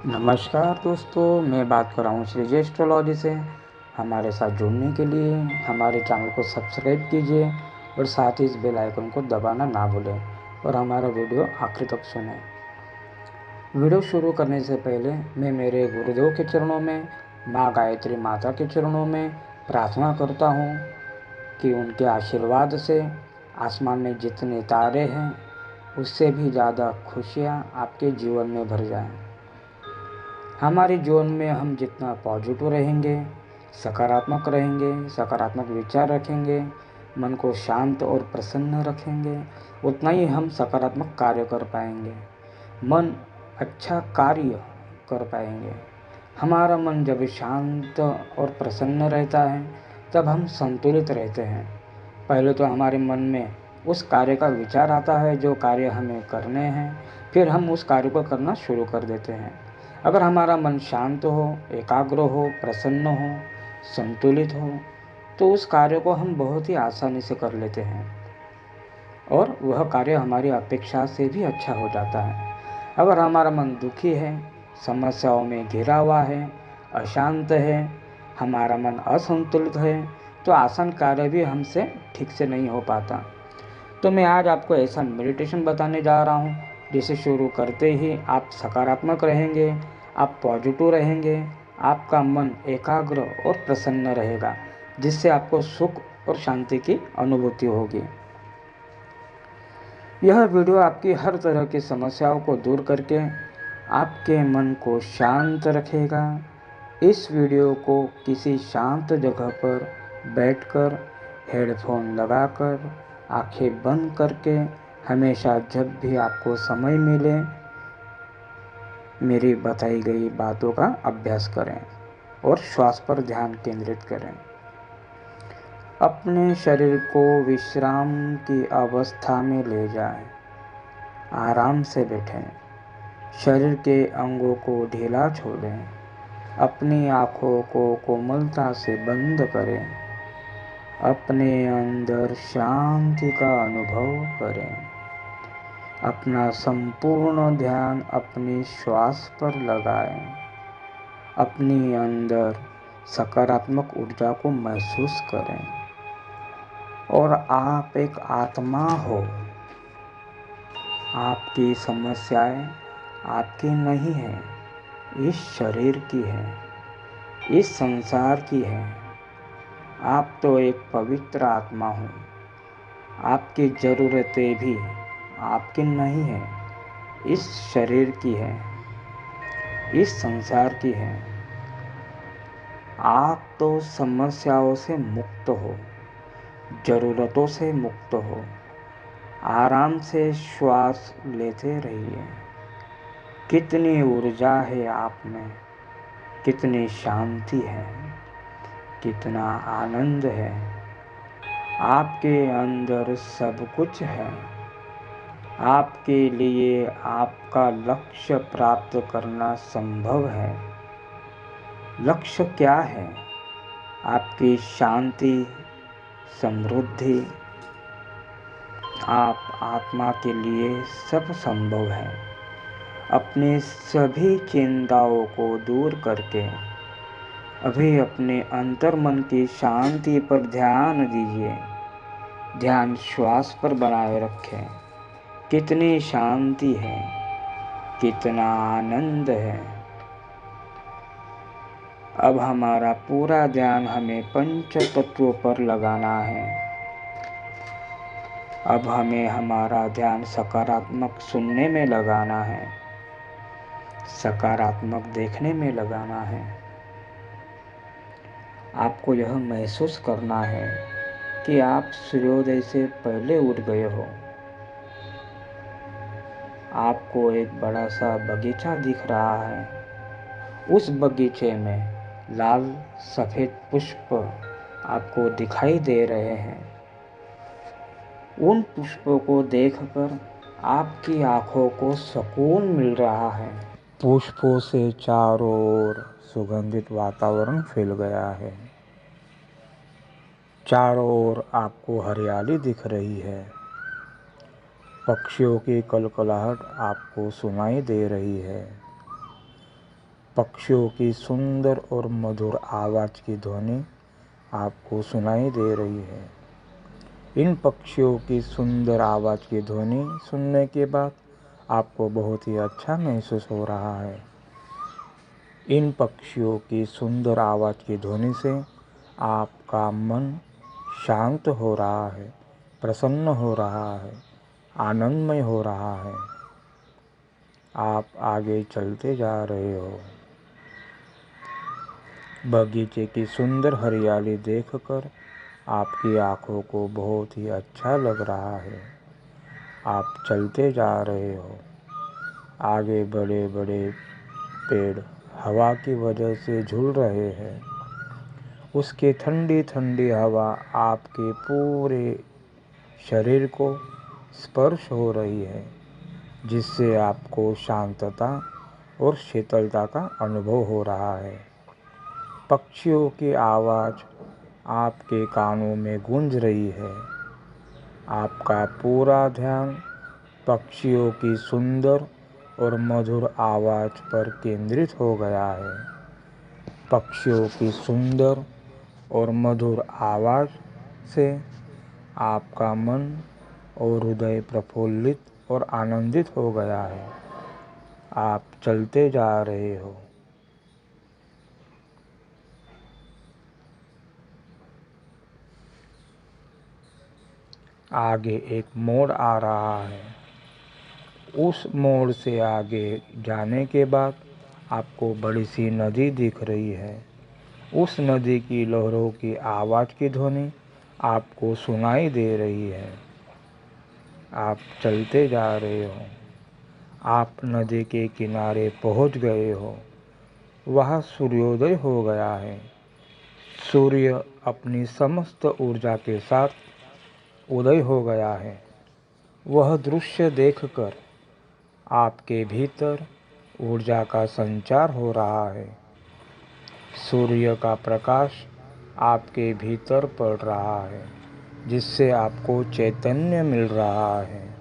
नमस्कार दोस्तों, मैं बात कर रहा हूँ श्री एस्ट्रोलॉजी से। हमारे साथ जुड़ने के लिए हमारे चैनल को सब्सक्राइब कीजिए और साथ ही इस बेल आइकन को दबाना ना भूलें और हमारा वीडियो आखिर तक सुनें। वीडियो शुरू करने से पहले मैं मेरे गुरुदेव के चरणों में, माँ गायत्री माता के चरणों में प्रार्थना करता हूँ कि उनके आशीर्वाद से आसमान में जितने तारे हैं उससे भी ज़्यादा खुशियाँ आपके जीवन में भर जाएं। हमारे जीवन में हम जितना पॉजिटिव रहेंगे, सकारात्मक रहेंगे, सकारात्मक विचार रखेंगे, मन को शांत और प्रसन्न रखेंगे, उतना ही हम सकारात्मक कार्य कर पाएंगे, मन अच्छा कार्य कर पाएंगे। हमारा मन जब शांत और प्रसन्न रहता है तब हम संतुलित रहते हैं। पहले तो हमारे मन में उस कार्य का विचार आता है जो कार्य हमें करने हैं, फिर हम उस कार्य को करना शुरू कर देते हैं। अगर हमारा मन शांत हो, एकाग्र हो, प्रसन्न हो, संतुलित हो तो उस कार्य को हम बहुत ही आसानी से कर लेते हैं और वह कार्य हमारी अपेक्षा से भी अच्छा हो जाता है। अगर हमारा मन दुखी है, समस्याओं में घिरा हुआ है, अशांत है, हमारा मन असंतुलित है तो आसान कार्य भी हमसे ठीक से नहीं हो पाता। तो मैं आज आपको ऐसा मेडिटेशन बताने जा रहा हूँ जिसे शुरू करते ही आप सकारात्मक रहेंगे, आप पॉजिटिव रहेंगे, आपका मन एकाग्र और प्रसन्न रहेगा, जिससे आपको सुख और शांति की अनुभूति होगी। यह वीडियो आपकी हर तरह की समस्याओं को दूर करके आपके मन को शांत रखेगा। इस वीडियो को किसी शांत जगह पर बैठकर, हेडफोन लगाकर, आंखें बंद करके हमेशा जब भी आपको समय मिले मेरी बताई गई बातों का अभ्यास करें और श्वास पर ध्यान केंद्रित करें। अपने शरीर को विश्राम की अवस्था में ले जाएं। आराम से बैठें। शरीर के अंगों को ढीला छोड़ें। अपनी आँखों को कोमलता से बंद करें। अपने अंदर शांति का अनुभव करें। अपना संपूर्ण ध्यान अपनी श्वास पर लगाएं। अपने अंदर सकारात्मक ऊर्जा को महसूस करें और आप एक आत्मा हो। आपकी समस्याएं आपकी नहीं है, इस शरीर की है, इस संसार की है। आप तो एक पवित्र आत्मा हो। आपकी ज़रूरतें भी आपकी नहीं है, इस शरीर की है, इस संसार की है। आप तो समस्याओं से मुक्त हो, ज़रूरतों से मुक्त हो। आराम से श्वास लेते रहिए। कितनी ऊर्जा है आप में, कितनी शांति है, कितना आनंद है। आपके अंदर सब कुछ है। आपके लिए आपका लक्ष्य प्राप्त करना संभव है। लक्ष्य क्या है? आपकी शांति, समृद्धि। आप आत्मा के लिए सब संभव है। अपनी सभी चिंताओं को दूर करके अभी अपने अंतर्मन की शांति पर ध्यान दीजिए। ध्यान श्वास पर बनाए रखें। कितनी शांति है, कितना आनंद है। अब हमारा पूरा ध्यान हमें पंच तत्वों पर लगाना है। अब हमें हमारा ध्यान सकारात्मक सुनने में लगाना है, सकारात्मक देखने में लगाना है। आपको यह महसूस करना है कि आप सूर्योदय से पहले उठ गए हो। आपको एक बड़ा सा बगीचा दिख रहा है। उस बगीचे में लाल सफ़ेद पुष्प आपको दिखाई दे रहे हैं। उन पुष्पों को देखकर आपकी आँखों को सुकून मिल रहा है। पुष्पों से चारों ओर सुगंधित वातावरण फैल गया है। चारों ओर आपको हरियाली दिख रही है। पक्षियों की कलकलाहट आपको सुनाई दे रही है। पक्षियों की सुंदर और मधुर आवाज़ की ध्वनि आपको सुनाई दे रही है। इन पक्षियों की सुंदर आवाज़ की ध्वनि सुनने के बाद आपको बहुत ही अच्छा महसूस हो रहा है। इन पक्षियों की सुंदर आवाज़ की ध्वनि से आपका मन शांत हो रहा है, प्रसन्न हो रहा है, आनंदमय हो रहा है। आप आगे चलते जा रहे हो। बगीचे की सुंदर हरियाली देखकर आपकी आँखों को बहुत ही अच्छा लग रहा है। आप चलते जा रहे हो। आगे बड़े बड़े पेड़ हवा की वजह से झूल रहे हैं। उसकी ठंडी ठंडी हवा आपके पूरे शरीर को स्पर्श हो रही है, जिससे आपको शांतता और शीतलता का अनुभव हो रहा है। पक्षियों की आवाज़ आपके कानों में गूंज रही है। आपका पूरा ध्यान पक्षियों की सुंदर और मधुर आवाज़ पर केंद्रित हो गया है। पक्षियों की सुंदर और मधुर आवाज़ से आपका मन और हृदय प्रफुल्लित और आनंदित हो गया है। आप चलते जा रहे हो। आगे एक मोड़ आ रहा है। उस मोड़ से आगे जाने के बाद आपको बड़ी सी नदी दिख रही है। उस नदी की लहरों की आवाज़ की ध्वनि आपको सुनाई दे रही है। आप चलते जा रहे हो। आप नदी के किनारे पहुंच गए हो। वहाँ सूर्योदय हो गया है। सूर्य अपनी समस्त ऊर्जा के साथ उदय हो गया है। वह दृश्य देखकर आपके भीतर ऊर्जा का संचार हो रहा है। सूर्य का प्रकाश आपके भीतर पड़ रहा है, जिससे आपको चैतन्य मिल रहा है।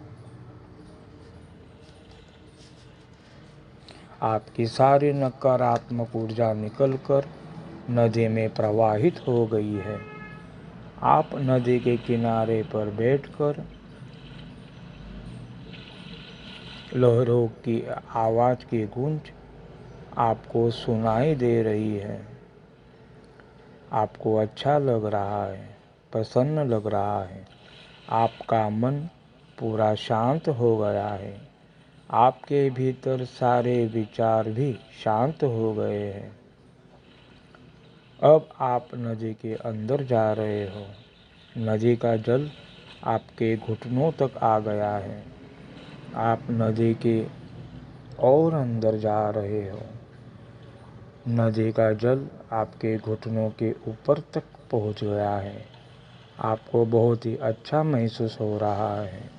आपकी सारी नकारात्मक ऊर्जा निकलकर नदी में प्रवाहित हो गई है। आप नदी के किनारे पर बैठकर लहरों की आवाज़ की गूंज आपको सुनाई दे रही है। आपको अच्छा लग रहा है, प्रसन्न लग रहा है। आपका मन पूरा शांत हो गया है। आपके भीतर सारे विचार भी शांत हो गए हैं। अब आप नदी के अंदर जा रहे हो। नदी का जल आपके घुटनों तक आ गया है। आप नदी के और अंदर जा रहे हो। नदी का जल आपके घुटनों के ऊपर तक पहुंच गया है। आपको बहुत ही अच्छा महसूस हो रहा है।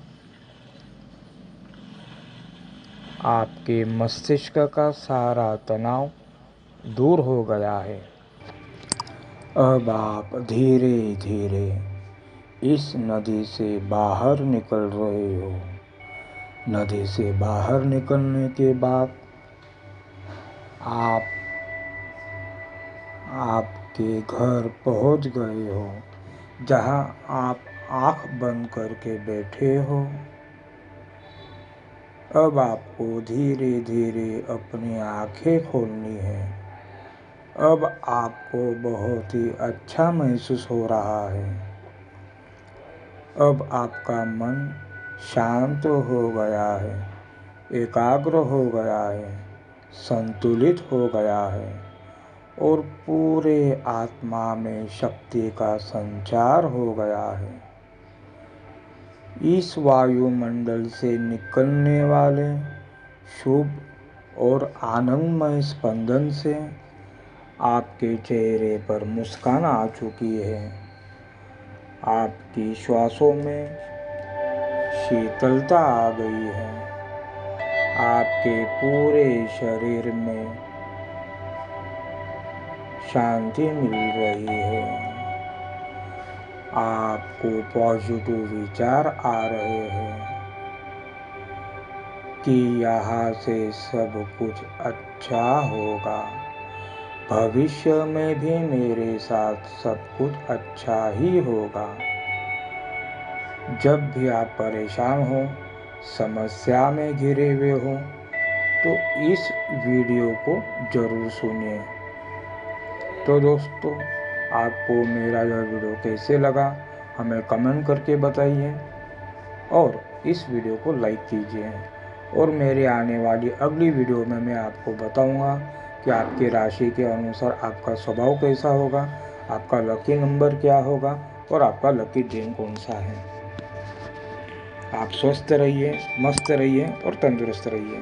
आपके मस्तिष्क का सारा तनाव दूर हो गया है। अब आप धीरे धीरे इस नदी से बाहर निकल रहे हो। नदी से बाहर निकलने के बाद आप आपके घर पहुंच गए हो, जहां आप आँख बंद करके बैठे हो। अब आपको धीरे धीरे अपनी आँखें खोलनी है। अब आपको बहुत ही अच्छा महसूस हो रहा है। अब आपका मन शांत हो गया है, एकाग्र हो गया है, संतुलित हो गया है और पूरे आत्मा में शक्ति का संचार हो गया है। इस वायुमंडल से निकलने वाले शुभ और आनंदमय स्पंदन से आपके चेहरे पर मुस्कान आ चुकी है। आपकी श्वासों में शीतलता आ गई है। आपके पूरे शरीर में शांति मिल रही है। आपको पॉजिटिव विचार आ रहे हैं। कि यहाँ से सब कुछ अच्छा होगा। भविष्य में भी मेरे साथ सब कुछ अच्छा ही होगा। जब भी आप परेशान हो, समस्या में घिरे हुए हो, तो इस वीडियो को ज़रूर सुनिए। तो दोस्तों, आपको मेरा यह वीडियो कैसे लगा हमें कमेंट करके बताइए और इस वीडियो को लाइक कीजिए। और मेरे आने वाली अगली वीडियो में मैं आपको बताऊंगा कि आपकी राशि के अनुसार आपका स्वभाव कैसा होगा, आपका लकी नंबर क्या होगा और आपका लकी दिन कौन सा है। आप स्वस्थ रहिए, मस्त रहिए और तंदुरुस्त रहिए।